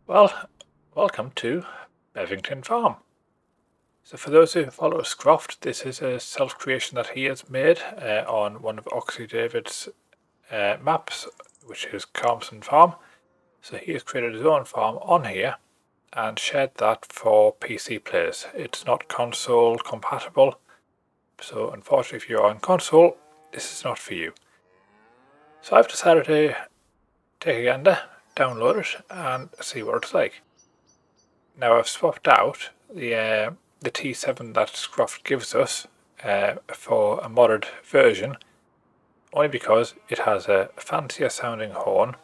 Well, welcome to Bevington Farm. So for those who follow Scroft, this is a self-creation that he has made on one of Oxley David's maps, which is Bevington Farm. So he has created his own farm on here and shared that for PC players. It's not console compatible, so unfortunately if you're on console, this is not for you. So I've decided to take a gander, download it and see what it's like. Now I've swapped out the T7 that Scroft gives us for a modded version, only because it has a fancier sounding horn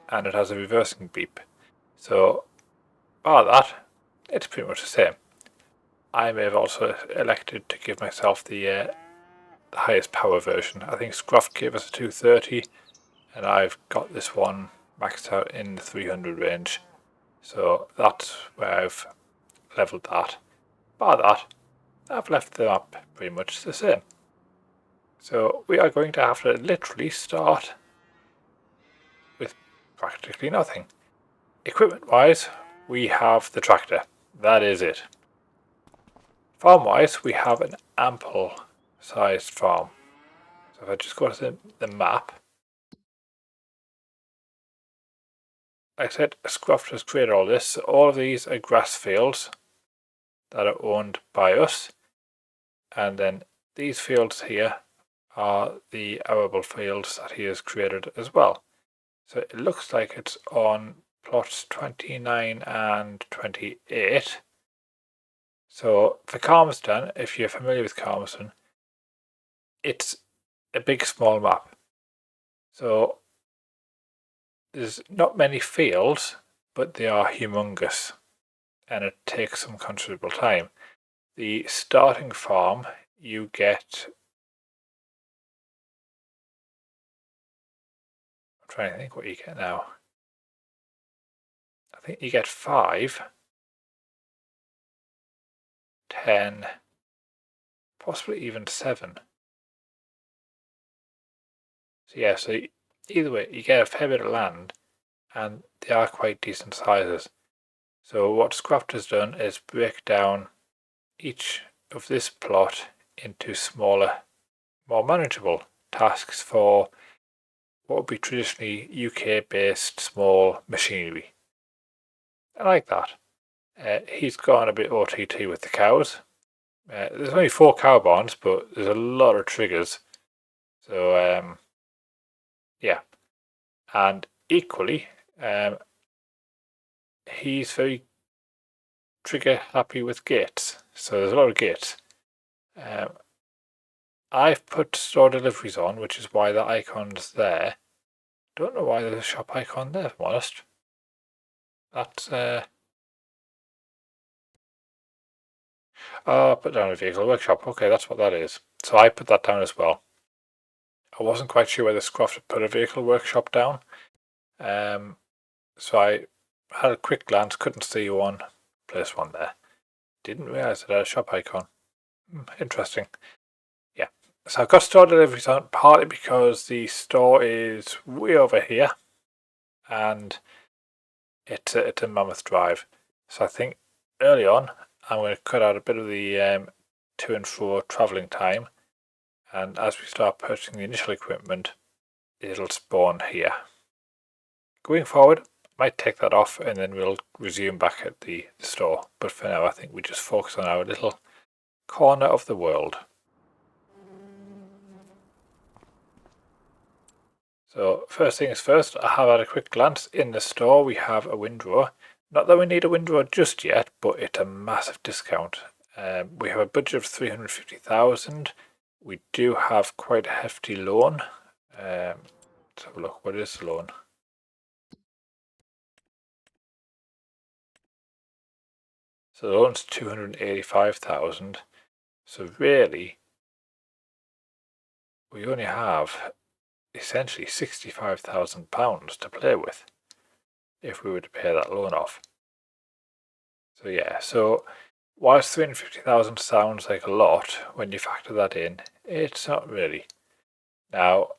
and it has a reversing beep. So bar that, it's pretty much the same. I may have also elected to give myself the highest power version. I think Scroft gave us a 230 and I've got this one maxed out in the 300 range. So that's where I've leveled that. Bar that, I've left the map pretty much the same. So we are going to have to literally start with practically nothing. Equipment wise, we have the tractor. That is it. Farm wise, we have an ample sized farm. So if I just go to the map, like I said, Scroft has created all this. So all of these are grass fields that are owned by us. And then these fields here are the arable fields that he has created as well. So it looks like it's on plots 29 and 28. So for Carmerston, if you're familiar with Carmerston, it's a big small map. So there's not many fields, but they are humongous and it takes some considerable time. The starting farm, you get, I'm trying to think what you get now. I think you get 5, 10, possibly even 7. So yeah, so either way, you get a fair bit of land and they are quite decent sizes. So what Scroft has done is break down each of this plot into smaller, more manageable tasks for what would be traditionally UK-based small machinery. I like that. He's gone a bit OTT with the cows. There's only 4 cow barns, but there's a lot of triggers. So yeah, and equally, he's very trigger happy with gates. So there's a lot of gates. I've put store deliveries on, which is why the icon's there. Don't know why there's a shop icon there, if I'm honest. That's oh, put down a vehicle workshop. Okay, that's what that is. So I put that down as well. I wasn't quite sure whether Scroft had put a vehicle workshop down. So I had a quick glance, couldn't see one, place one there. Didn't realise it had a shop icon. Interesting. Yeah. So I've got store deliveries on partly because the store is way over here and it's a mammoth drive. So I think early on I'm going to cut out a bit of the to and fro travelling time, and as we start purchasing the initial equipment it'll spawn here. Going forward I might take that off and then we'll resume back at the store, but for now I think we just focus on our little corner of the world. So first things first, I have had a quick glance. In the store we have a windrower. Not that we need a windrower just yet, but it's a massive discount. We have a budget of 350,000. We do have quite a hefty loan. Let's have a look. What is the loan? So the loan's 285,000. So really, we only have essentially £65,000 to play with if we were to pay that loan off. So yeah, so whilst 350,000 sounds like a lot, when you factor that in, it's not really. Now,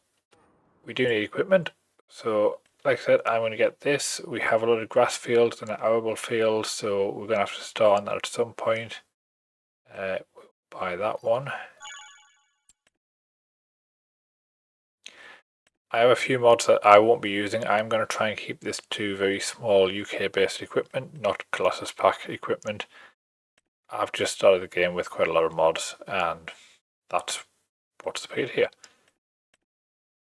we do need equipment, so like I said, I'm going to get this. We have a lot of grass fields and arable fields, so we're going to have to start on that at some point. Buy that one. I have a few mods that I won't be using. I'm going to try and keep this to very small UK based equipment, not Colossus Pack equipment. I've just started the game with quite a lot of mods, and that's what's appeared here.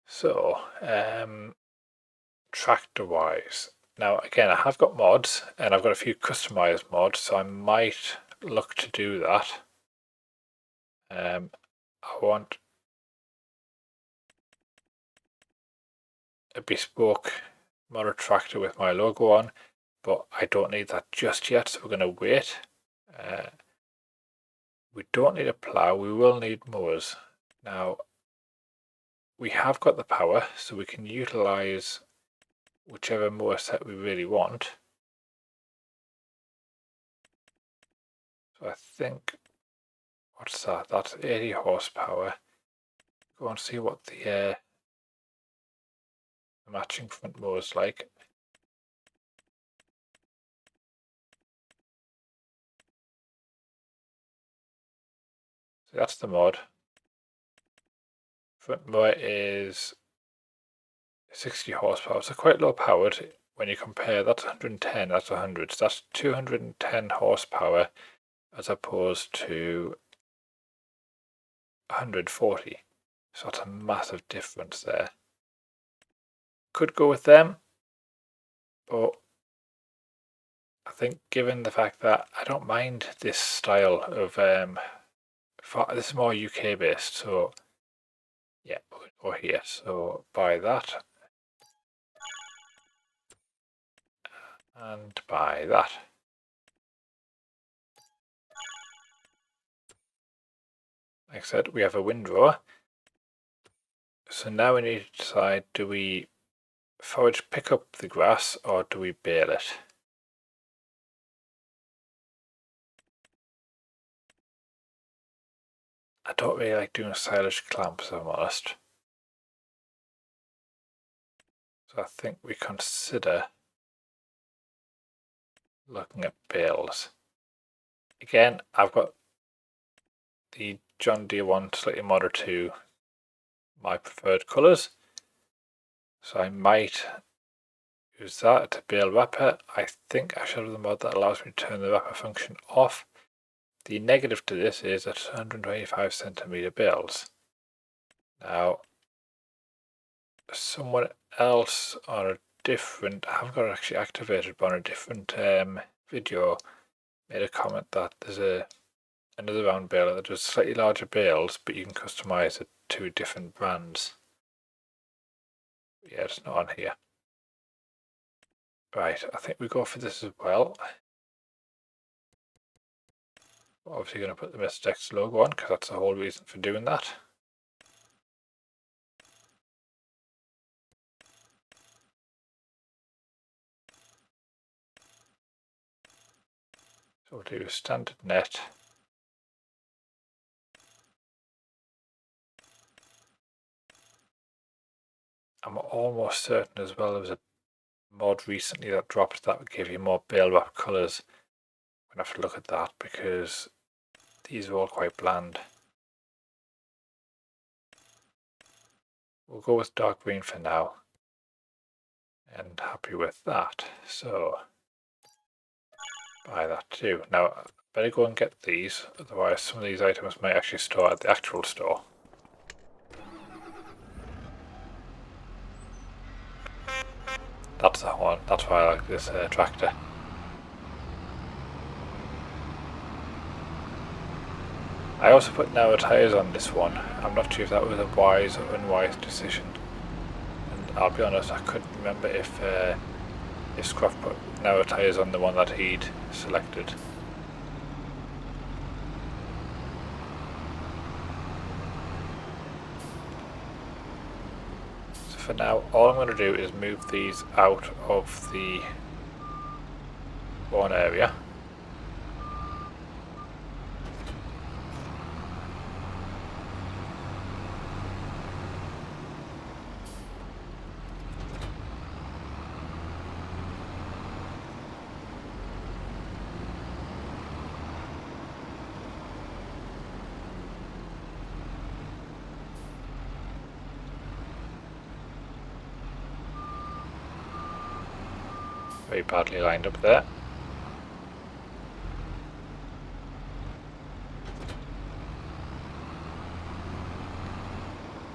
So, tractor wise. Now again, I have got mods and I've got a few customized mods, so I might look to do that. I want a bespoke modded tractor with my logo on, but I don't need that just yet, so we're going to wait. We don't need a plough, we will need mowers. Now, we have got the power, so we can utilise whichever mower set we really want. So I think, what's that? That's 80 horsepower. Go and see what the matching front mower is like. So that's the mod. Front mower is 60 horsepower, so quite low powered when you compare. That's 110, that's 100, so that's 210 horsepower as opposed to 140. So that's a massive difference there. Could go with them, but I think given the fact that I don't mind this style of this is more UK based, so yeah, we'll go here. So buy that and buy that. Like I said, we have a windrower. So now we need to decide, do we forage pick up the grass or do we bale it? I don't really like doing silage clamps, if I'm honest. So I think we consider looking at bales. Again, I've got the John Deere one slightly modded to my preferred colours. So I might use that to bale wrapper. I think I should have the mod that allows me to turn the wrapper function off. The negative to this is at 125 centimeter bales. Now, someone else on a different, I haven't got it actually activated, but on a different video made a comment that there's another round baler that does slightly larger bales, but you can customize it to different brands. Yeah, it's not on here. Right, I think we go for this as well. We're obviously going to put the Mr. Dexxx logo on because that's the whole reason for doing that. So we'll do standard net. I'm almost certain as well there was a mod recently that dropped that would give you more bale wrap colours. I'm going to have to look at that because these are all quite bland. We'll go with dark green for now. And happy with that. So buy that too. Now I better go and get these, otherwise some of these items might actually store at the actual store. That's the horn, that's why I like this tractor. I also put narrow tyres on this one. I'm not sure if that was a wise or unwise decision. And I'll be honest, I couldn't remember if Scroft put narrow tyres on the one that he'd selected. So for now, all I'm going to do is move these out of the lawn area. Very badly lined up there.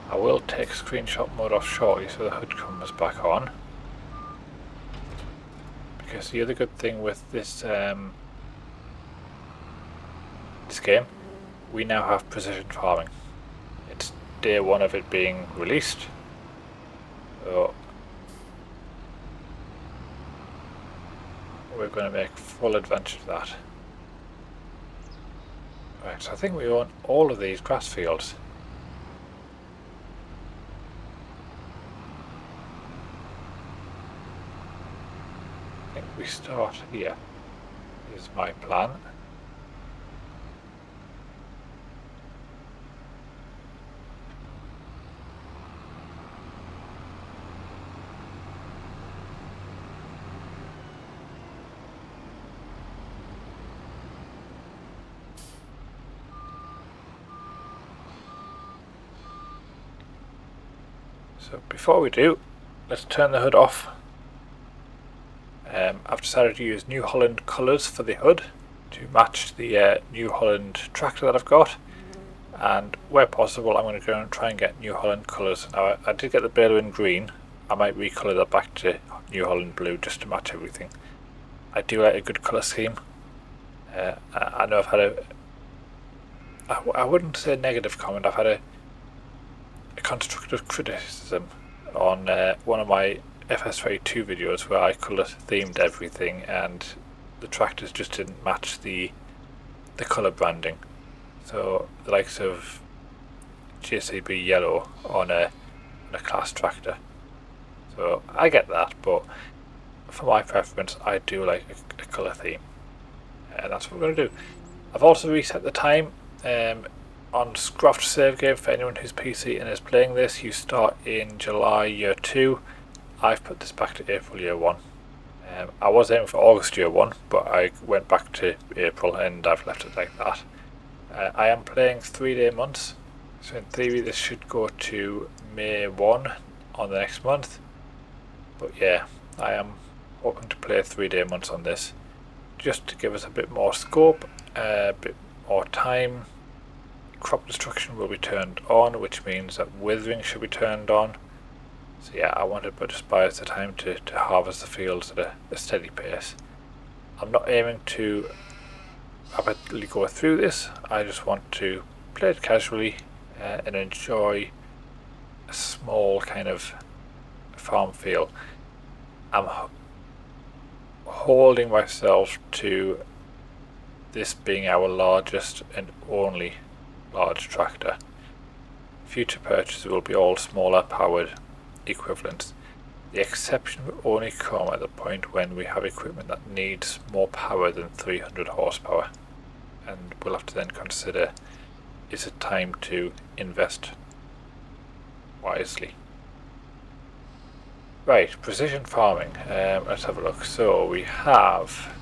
I will take screenshot mode off shortly so the hood comes back on. Because the other good thing with this this game, we now have precision farming. It's day one of it being released. So we're going to make full advantage of that. Right, so I think we own all of these grass fields. I think we start here, is my plan. So before we do, let's turn the hood off. I've decided to use New Holland colours for the hood to match the New Holland tractor that I've got, and where possible I'm going to go and try and get New Holland colours. Now I did get the baler in green. I might recolour that back to New Holland blue just to match everything. I do like a good colour scheme. I know I've had I wouldn't say a negative comment, I've had a constructive criticism on one of my FS32 videos where I colour themed everything and the tractors just didn't match the colour branding. So the likes of JCB yellow on a class tractor. So I get that, but for my preference I do like a colour theme. And that's what we're going to do. I've also reset the time on Scroft save game for anyone who's PC and is playing this. You start in July year 2. I've put this back to April year 1. I was aiming for August year 1, but I went back to April and I've left it like that. I am playing 3-day months, so in theory this should go to May 1 on the next month. But yeah, I am hoping to play 3-day months on this, just to give us a bit more scope, a bit more time. Crop destruction will be turned on, which means that withering should be turned on. So yeah, I wanted to just buy us the time to harvest the fields at a steady pace. I'm not aiming to rapidly go through this, I just want to play it casually and enjoy a small kind of farm feel. I'm holding myself to this being our largest and only large tractor. Future purchases will be all smaller powered equivalents. The exception will only come at the point when we have equipment that needs more power than 300 horsepower, and we'll have to then consider, is it time to invest wisely. Right, precision farming. Let's have a look. So we have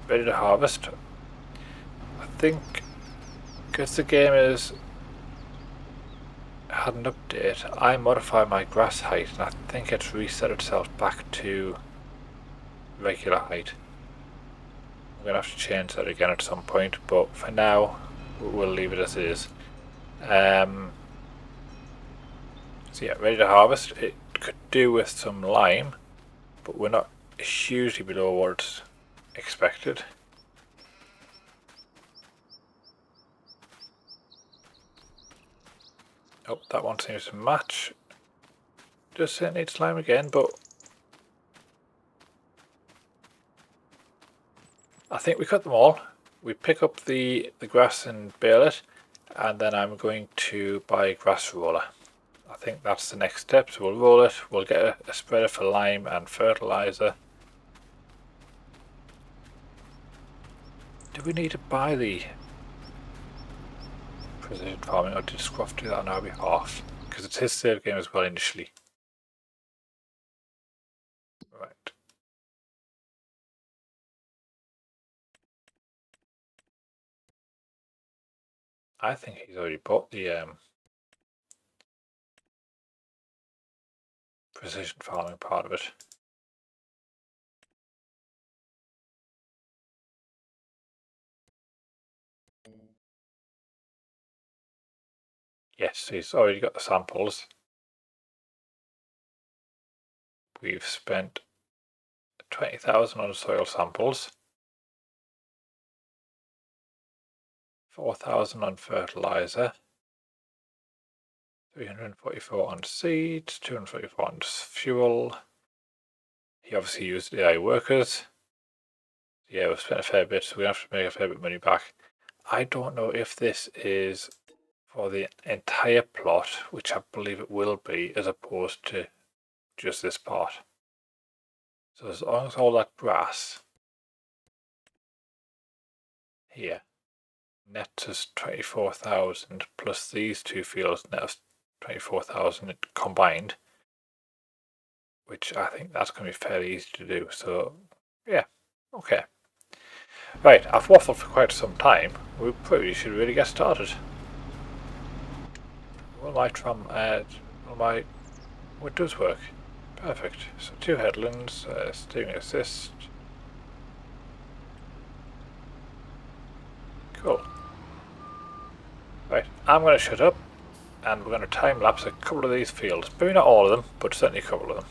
ready to harvest. I think because the game had an update, I modified my grass height and I think it's reset itself back to regular height. I'm going to have to change that again at some point, but for now we'll leave it as is. So yeah, ready to harvest. It could do with some lime, but we're not hugely below what's expected. Oh, that one seems to match. Does say it needs lime again, but I think we cut them all. We pick up the grass and bale it, and then I'm going to buy a grass roller. I think that's the next step. So we'll roll it, we'll get a spreader for lime and fertilizer. Do we need to buy the precision farming, or did Scroft do that on our behalf? Because it's his save game as well initially. Right. I think he's already bought the precision farming part of it. Yes, he's already got the samples. We've spent 20,000 on soil samples, 4,000 on fertilizer, 344 on seeds, 244 on fuel. He obviously used AI workers. Yeah, we've spent a fair bit, so we have to make a fair bit of money back. I don't know if this is for the entire plot, which I believe it will be, as opposed to just this part. So as long as all that grass here nets us 24,000 plus these two fields net us 24,000 combined, which I think that's going to be fairly easy to do. So yeah, okay. Right, I've waffled for quite some time. We probably should really get started. Will my windows work? Perfect. So 2 headlands, steering assist. Cool. Right, I'm going to shut up and we're going to time lapse a couple of these fields. Maybe not all of them, but certainly a couple of them.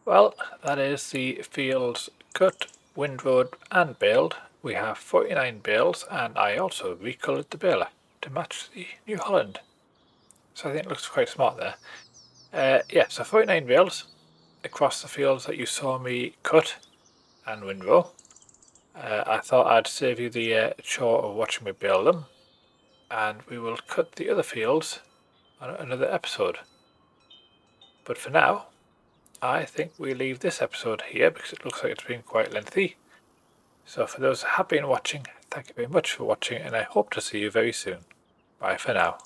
Well, that is the fields cut, windrowed and baled. We have 49 bales, and I also recoloured the baler to match the New Holland. So I think it looks quite smart there. Yeah, so 49 bales across the fields that you saw me cut and windrow. I thought I'd save you the chore of watching me bale them, and we will cut the other fields on another episode. But for now, I think we leave this episode here because it looks like it's been quite lengthy. So for those who have been watching, thank you very much for watching, and I hope to see you very soon. Bye for now.